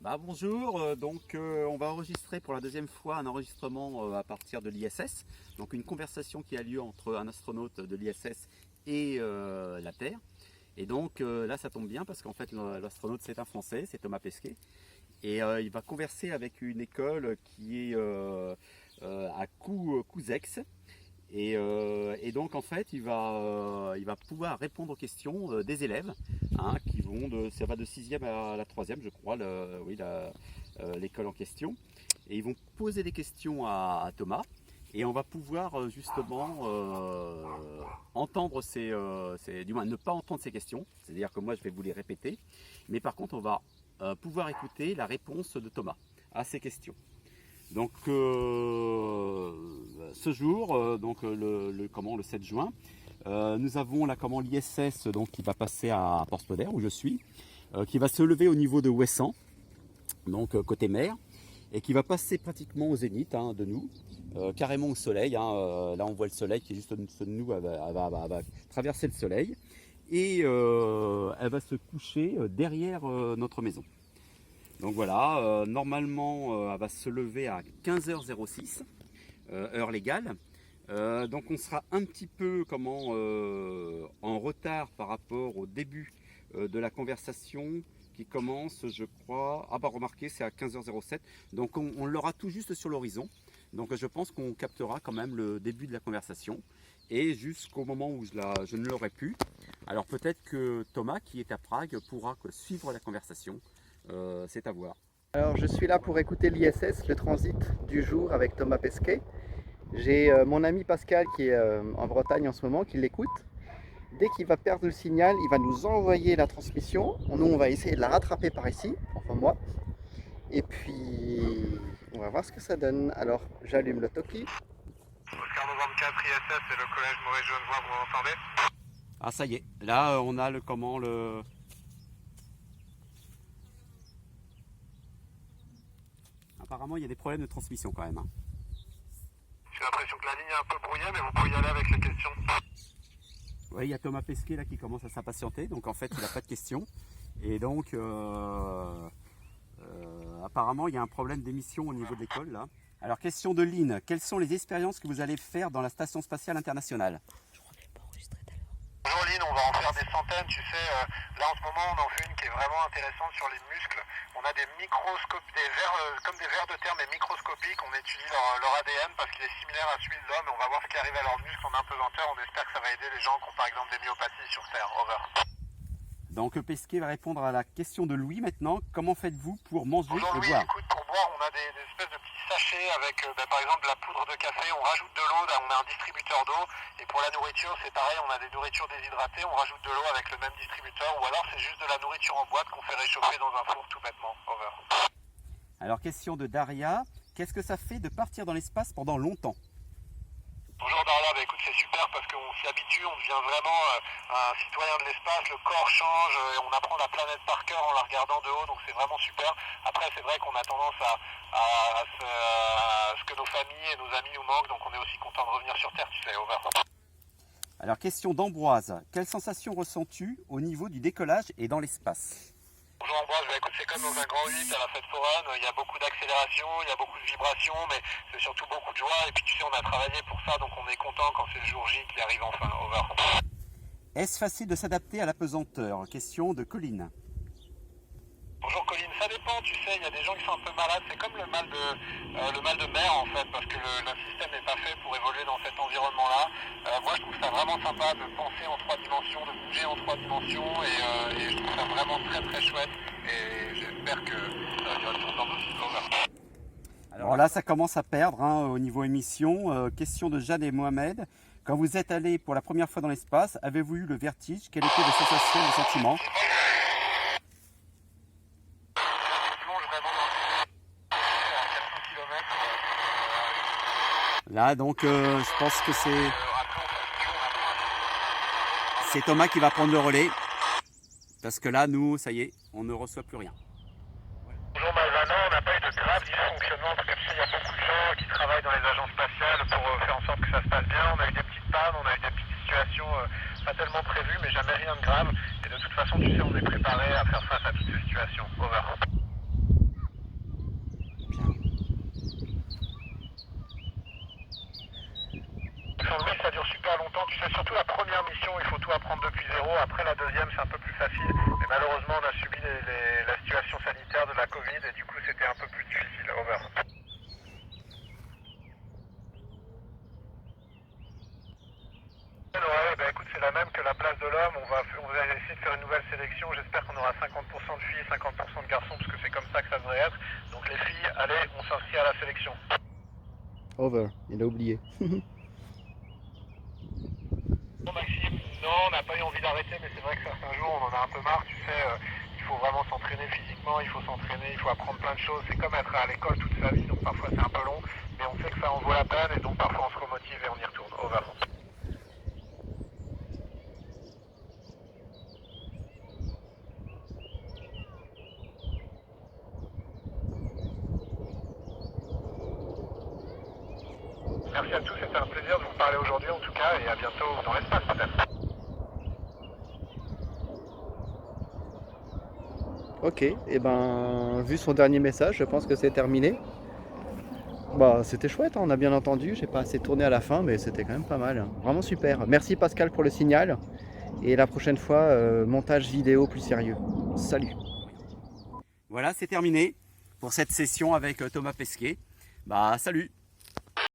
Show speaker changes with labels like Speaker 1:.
Speaker 1: Bonjour, on va enregistrer pour la deuxième fois un enregistrement à partir de l'ISS, donc une conversation qui a lieu entre un astronaute de l'ISS et la Terre. Et donc là ça tombe bien parce qu'en fait l'astronaute c'est un Français, c'est Thomas Pesquet, et il va converser avec une école qui est à Couzex. Et donc en fait il va pouvoir répondre aux questions des élèves, hein, qui vont ça va de 6e à la 3e je crois, l'école en question. Et ils vont poser des questions à Thomas et on va pouvoir justement entendre du moins ne pas entendre ces questions, c'est-à-dire que moi je vais vous les répéter, mais par contre on va pouvoir écouter la réponse de Thomas à ces questions. Donc ce jour, le 7 juin, nous avons l'ISS qui va passer à Porte-Podère où je suis, qui va se lever au niveau de Ouessant, donc côté mer, et qui va passer pratiquement au zénith de nous, carrément au soleil. Là on voit le soleil qui est juste au-dessus de nous, elle va traverser le soleil et elle va se coucher derrière notre maison. Donc voilà, normalement elle va se lever à 15h06, heure légale. Donc on sera un petit peu en retard par rapport au début de la conversation qui commence, je crois. Remarquez, c'est à 15h07, donc on l'aura tout juste sur l'horizon. Donc je pense qu'on captera quand même le début de la conversation et jusqu'au moment où je ne l'aurai plus. Alors peut-être que Thomas qui est à Prague pourra suivre la conversation. C'est à voir.
Speaker 2: Alors je suis là pour écouter l'ISS, le transit du jour avec Thomas Pesquet. J'ai mon ami Pascal qui est en Bretagne en ce moment, qui l'écoute. Dès qu'il va perdre le signal, il va nous envoyer la transmission. Nous, on va essayer de la rattraper par ici, enfin moi. Et puis, on va voir ce que ça donne. Alors, j'allume le Toki.
Speaker 3: Oscar Novembre 4, ISS, c'est le collège Maurice-Genevois, vous m'entendez?
Speaker 1: Ah ça y est, là on a Apparemment il y a des problèmes de transmission quand même.
Speaker 3: J'ai l'impression que la ligne est un peu brouillée, mais vous pouvez y aller avec les questions.
Speaker 1: Oui, il y a Thomas Pesquet là qui commence à s'impatienter, donc en fait il n'a pas de questions. Et donc apparemment il y a un problème d'émission au niveau de l'école là. Alors question de Lynn, quelles sont les expériences que vous allez faire dans la Station Spatiale Internationale?
Speaker 3: Bonjour Lynn, on va en faire des centaines, tu sais, là en ce moment on en fait une qui est vraiment intéressante sur les muscles. On a des microscopes, comme des vers de terre mais microscopiques, on étudie leur ADN parce qu'il est similaire à celui de l'homme et on va voir ce qui arrive à leurs muscles en impesanteur. On espère que ça va aider les gens qui ont par exemple des myopathies sur Terre. Over.
Speaker 1: Donc Pesquet va répondre à la question de Louis maintenant. Comment faites-vous pour manger
Speaker 3: Bonjour
Speaker 1: et
Speaker 3: Louis,
Speaker 1: boire?
Speaker 3: écoute, pour boire on a des espèces de petits sachets avec par exemple de la poudre de café, on rajoute de l'eau, on a un distributeur d'eau, et pour la nourriture c'est pareil, on a des nourritures déshydratées, on rajoute de l'eau avec le même distributeur, ou alors c'est juste de la nourriture en boîte qu'on fait réchauffer dans un four tout bêtement. Over.
Speaker 1: Alors question de Daria, qu'est-ce que ça fait de partir dans l'espace pendant longtemps?
Speaker 3: Bonjour Daria, écoute c'est super parce qu'on s'y habitue, on devient vraiment un citoyen de l'espace, le corps change, et on apprend la planète par cœur en la regardant de haut, donc c'est vraiment super. Après c'est vrai qu'on a tendance à ce que nos familles et nos amis nous manquent, donc on est aussi content de revenir sur Terre, tu sais. Over.
Speaker 1: Alors question d'Ambroise, quelle sensation ressens-tu au niveau du décollage et dans l'espace?
Speaker 3: Bonjour Ambroise, écoute, c'est comme dans un grand 8 à la fête foraine, il y a beaucoup d'accélération, il y a beaucoup de vibrations, mais c'est surtout beaucoup de joie, et puis tu sais, on a travaillé pour ça, donc on est content quand c'est le jour J qui arrive enfin. Over.
Speaker 1: Est-ce facile de s'adapter à la pesanteur? Question de Colline.
Speaker 3: Bonjour Colline, ça dépend, tu sais, il y a des gens qui sont un peu malades, c'est comme le mal de mer en fait, parce que le système n'est pas fait pour évoluer dans cet environnement-là. Moi je trouve ça vraiment sympa de penser en 3 dimensions, de bouger en 3 dimensions, et je trouve ça vraiment très très chouette, et j'espère que il y aura toujours dans aussi.
Speaker 1: Alors là ça commence à perdre au niveau émission. Question de Jeanne et Mohamed. Quand vous êtes allé pour la première fois dans l'espace, avez-vous eu le vertige? Quelles étaient vos sensations, vos sentiments? Là donc je pense que c'est Thomas qui va prendre le relais. Parce que là nous, ça y est, on ne reçoit plus rien.
Speaker 3: Bonjour Malvana, on n'a pas eu de grave dysfonctionnement parce que tu sais, il y a beaucoup de gens qui travaillent dans les agences spatiales pour faire en sorte que ça se passe bien. On a eu des petites pannes, on a eu des petites situations pas tellement prévues, mais jamais rien de grave. Et de toute façon, tu sais, on est préparé à faire face à toutes ces situations. Over. Après la deuxième c'est un peu plus facile, mais malheureusement on a subi la situation sanitaire de la Covid et du coup c'était un peu plus difficile. Over. Ouais, bah écoute, c'est la même que la place de l'homme. On va essayer de faire une nouvelle sélection. J'espère qu'on aura 50% de filles et 50% de garçons, parce que c'est comme ça que ça devrait être. Donc les filles, allez, on s'inscrit à la sélection.
Speaker 2: Over, il a oublié.
Speaker 3: Bon Maxime, non, on n'a pas eu envie d'arrêter, mais c'est vrai que certains jours on en a un peu marre, tu sais. Il faut vraiment s'entraîner physiquement, il faut s'entraîner, il faut apprendre plein de choses. C'est comme être à l'école toute sa vie, donc parfois c'est un peu long, mais on sait que ça en vaut la peine et donc parfois on se remotive et on y retourne. Over. Merci à tous, c'était un plaisir de vous parler aujourd'hui en tout cas, et à bientôt dans l'espace peut-être.
Speaker 2: Ok, et ben vu son dernier message, je pense que c'est terminé. Bah c'était chouette, hein, on a bien entendu, j'ai pas assez tourné à la fin, mais c'était quand même pas mal. Vraiment super. Merci Pascal pour le signal. Et la prochaine fois, montage vidéo plus sérieux. Salut.
Speaker 1: Voilà, c'est terminé pour cette session avec Thomas Pesquet. Bah salut.